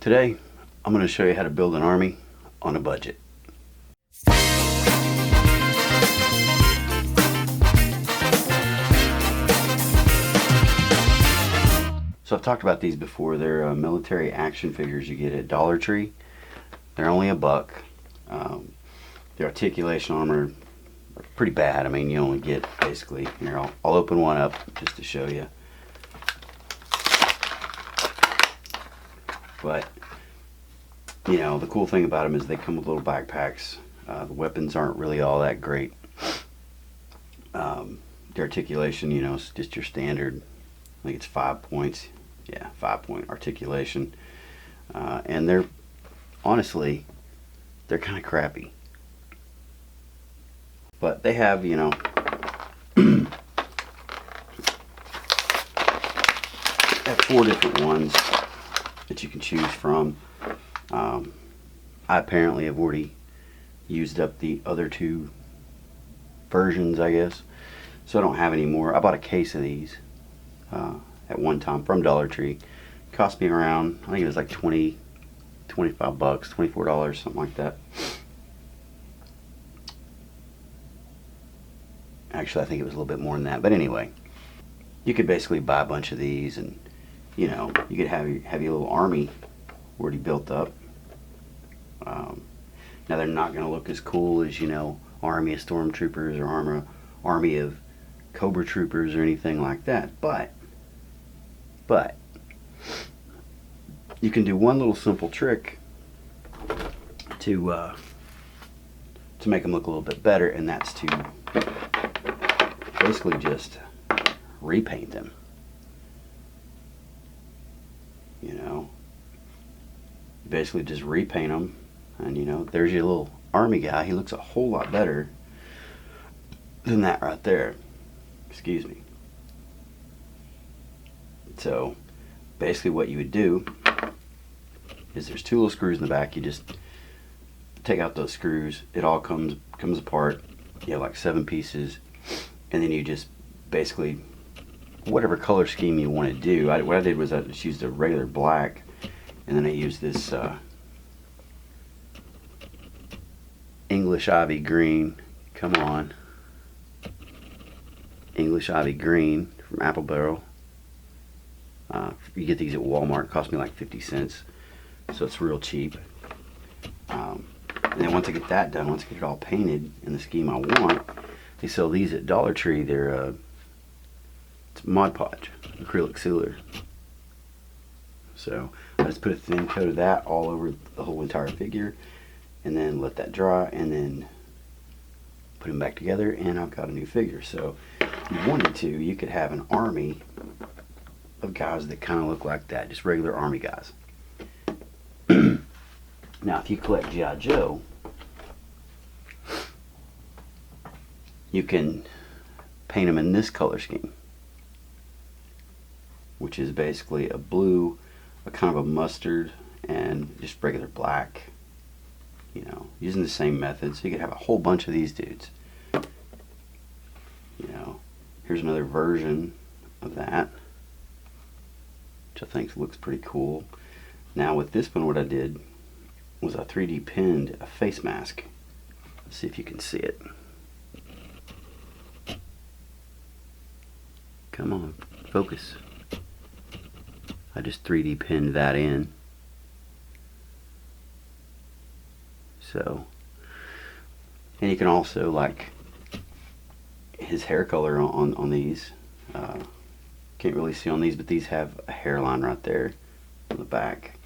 Today, I'm going to show you how to build an army on a budget. So I've talked about these before. They're military action figures you get at Dollar Tree. They're only $1. The articulation armor are pretty bad. I mean, you only get basically, here, I'll open one up just to show you. But, you know, the cool thing about them is they come with little backpacks. The weapons aren't really all that great. The articulation, you know, is just your standard. I think it's 5 points. Yeah, 5-point articulation. And they're, honestly, they're kind of crappy. But they have, you know, have 4 different ones that you can choose from. I apparently have already used up the other 2 versions, I guess. So I don't have any more. I bought a case of these at one time from Dollar Tree. Cost me around, I think it was like 25 bucks, $24, something like that. Actually, I think it was a little bit more than that. But anyway, you could basically buy a bunch of these, and you know, you could have your little army already built up. Now they're not going to look as cool as, you know, army of stormtroopers or army of Cobra troopers or anything like that. But you can do one little simple trick to make them look a little bit better, and that's to basically just repaint them. You know, basically just repaint them, and you know, there's your little army guy. He looks a whole lot better than that right there. Excuse me. So basically what you would do is there's 2 little screws in the back. You just take out those screws. It all comes apart. You have like 7 pieces, and then you just basically, whatever color scheme you want to do. What I did was I just used a regular black, and then I used this English Ivy green. Come on. English Ivy green from Apple Barrel. You get these at Walmart. It cost me like 50 cents. So it's real cheap. And then once I get that done, once I get it all painted in the scheme I want, they sell these at Dollar Tree. They're it's Mod Podge acrylic sealer. So I just put a thin coat of that all over the whole entire figure, and then let that dry, and then put them back together, and I've got a new figure. So if you wanted to, you could have an army of guys that kind of look like that, just regular army guys. Now, if you collect G.I. Joe, you can paint them in this color scheme, which is basically a blue, a kind of a mustard, and just regular black. You know, using the same method. So you could have a whole bunch of these dudes. You know, here's another version of that, which I think looks pretty cool. Now with this one, what I did was I 3D pinned a face mask. Let's see if you can see it. Come on, focus. I just 3D pinned that in. So, and you can also, like, his hair color on these. Can't really see on these, but these have a hairline right there on the back.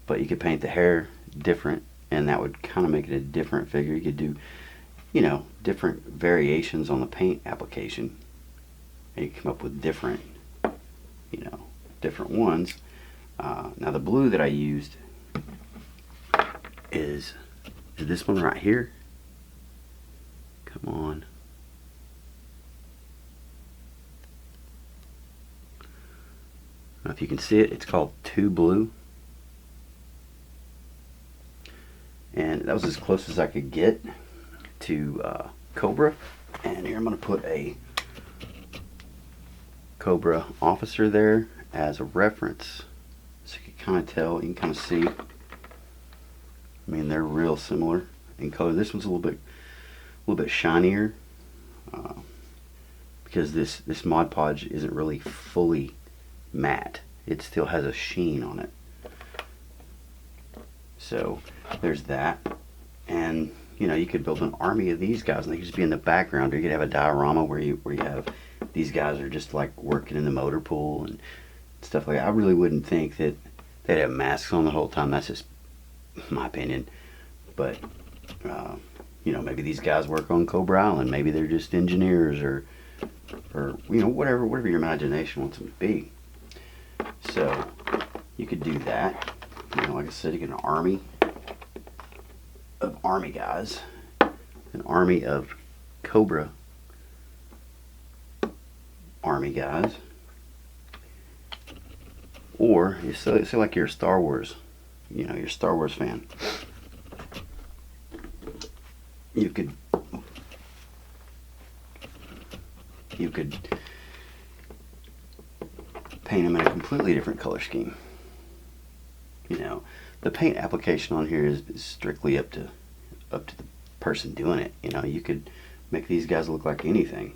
But you could paint the hair different, and that would kind of make it a different figure. You could do, you know, different variations on the paint application, and you come up with different, you know, different ones. Now the blue that I used is this one right here. Come on. Now if you can see it, it's called 2 Blue. And that was as close as I could get to Cobra. And here I'm going to put a Cobra officer there as a reference, so you can kind of tell, you can kind of see. I mean, they're real similar in color. This one's a little bit shinier because this Mod Podge isn't really fully matte. It still has a sheen on it. So there's that, and you know, you could build an army of these guys, and they could just be in the background. Or you could have a diorama where you have these guys are just like working in the motor pool and stuff like that. I really wouldn't think that they'd have masks on the whole time. That's just my opinion. But you know, maybe these guys work on Cobra Island. Maybe they're just engineers, or you know, whatever your imagination wants them to be. So you could do that. You know, like I said, you get an army of army guys, an army of Cobra army guys, or you say like you're a Star Wars, you know, you're a Star Wars fan. You could paint them in a completely different color scheme. You know, the paint application on here is strictly up to the person doing it. You know, you could make these guys look like anything.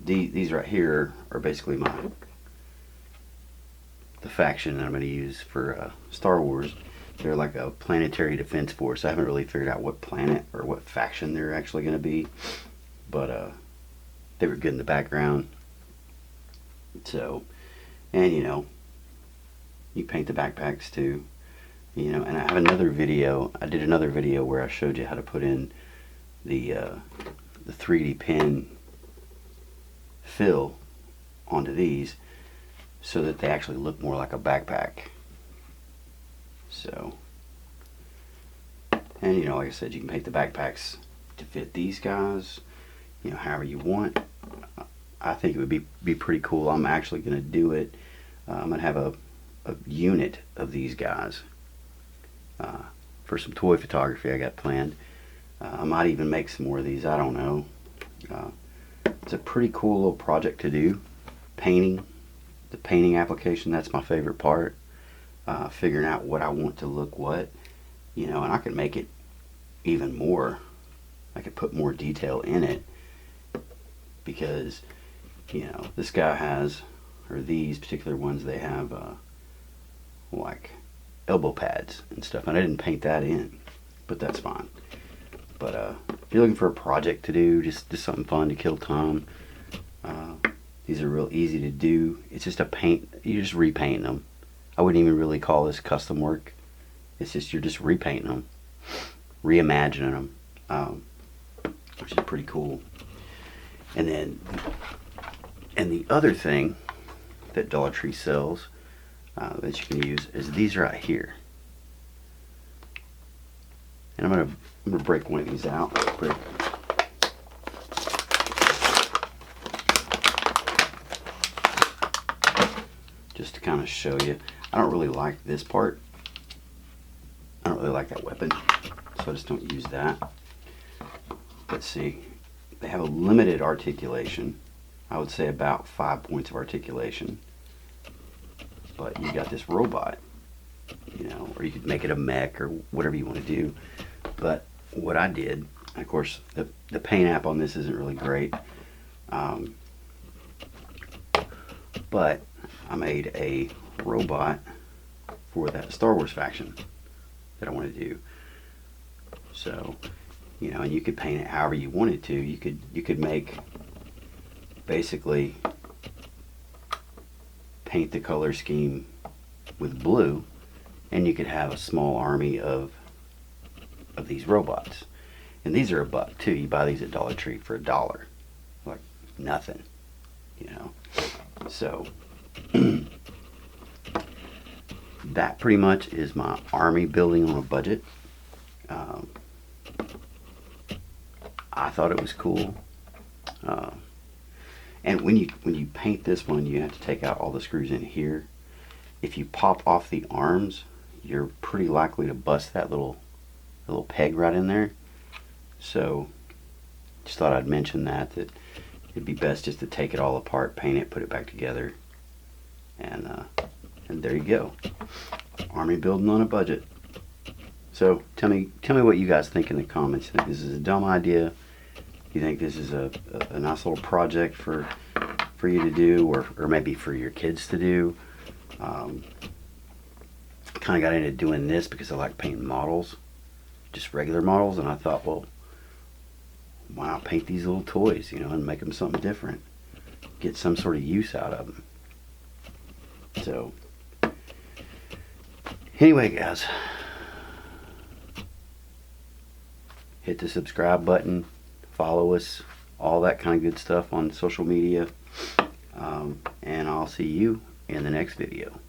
These right here are basically the faction that I'm going to use for Star Wars. They're like a planetary defense force. I haven't really figured out what planet or what faction they're actually going to be, but they were good in the background. So, and you know, you paint the backpacks too, you know. And I have another video. I did another video where I showed you how to put in the 3D pen fill onto these so that they actually look more like a backpack. So, and you know, like I said, you can paint the backpacks to fit these guys, you know, however you want. I think it would be pretty cool. I'm actually going to do it. I'm going to have a unit of these guys for some toy photography I got planned. I might even make some more of these. I don't know. It's a pretty cool little project to do. Painting, the painting application, that's my favorite part. Figuring out what I want to look what, you know, and I could make it even more. I could put more detail in it because, you know, this guy has, or these particular ones, they have like elbow pads and stuff, and I didn't paint that in, but that's fine. But if you're looking for a project to do, just something fun to kill time, these are real easy to do. It's just a paint, you just repaint them. I wouldn't even really call this custom work. It's just, you're just repainting them, reimagining them, which is pretty cool. And then, and the other thing that Dollar Tree sells that you can use is these right here. And I'm gonna break one of these out real quick. Just to kind of show you. I don't really like this part. I don't really like that weapon, so I just don't use that. Let's see. They have a limited articulation. I would say about 5 points of articulation. But you got this robot, you know, or you could make it a mech or whatever you want to do. But what I did, of course, the paint app on this isn't really great. But I made a robot for that Star Wars faction that I want to do. So, you know, and you could paint it however you wanted to. You could make, basically paint the color scheme with blue, and you could have a small army of these robots. And these are $1 too. You buy these at Dollar Tree for $1, like nothing, you know. So that pretty much is my army building on a budget. I thought it was cool. And when you paint this one, you have to take out all the screws in here. If you pop off the arms, you're pretty likely to bust that little peg right in there. So just thought I'd mention that it'd be best just to take it all apart, paint it, put it back together, and And there you go. Army building on a budget. So tell me what you guys think in the comments. You think this is a dumb idea? You think this is a nice little project for you to do, or maybe for your kids to do? Kind of got into doing this because I like painting models, just regular models, and I thought, well, why not paint these little toys, and make them something different, get some sort of use out of them. So anyway, guys, hit the subscribe button, follow us, all that kind of good stuff on social media, and I'll see you in the next video.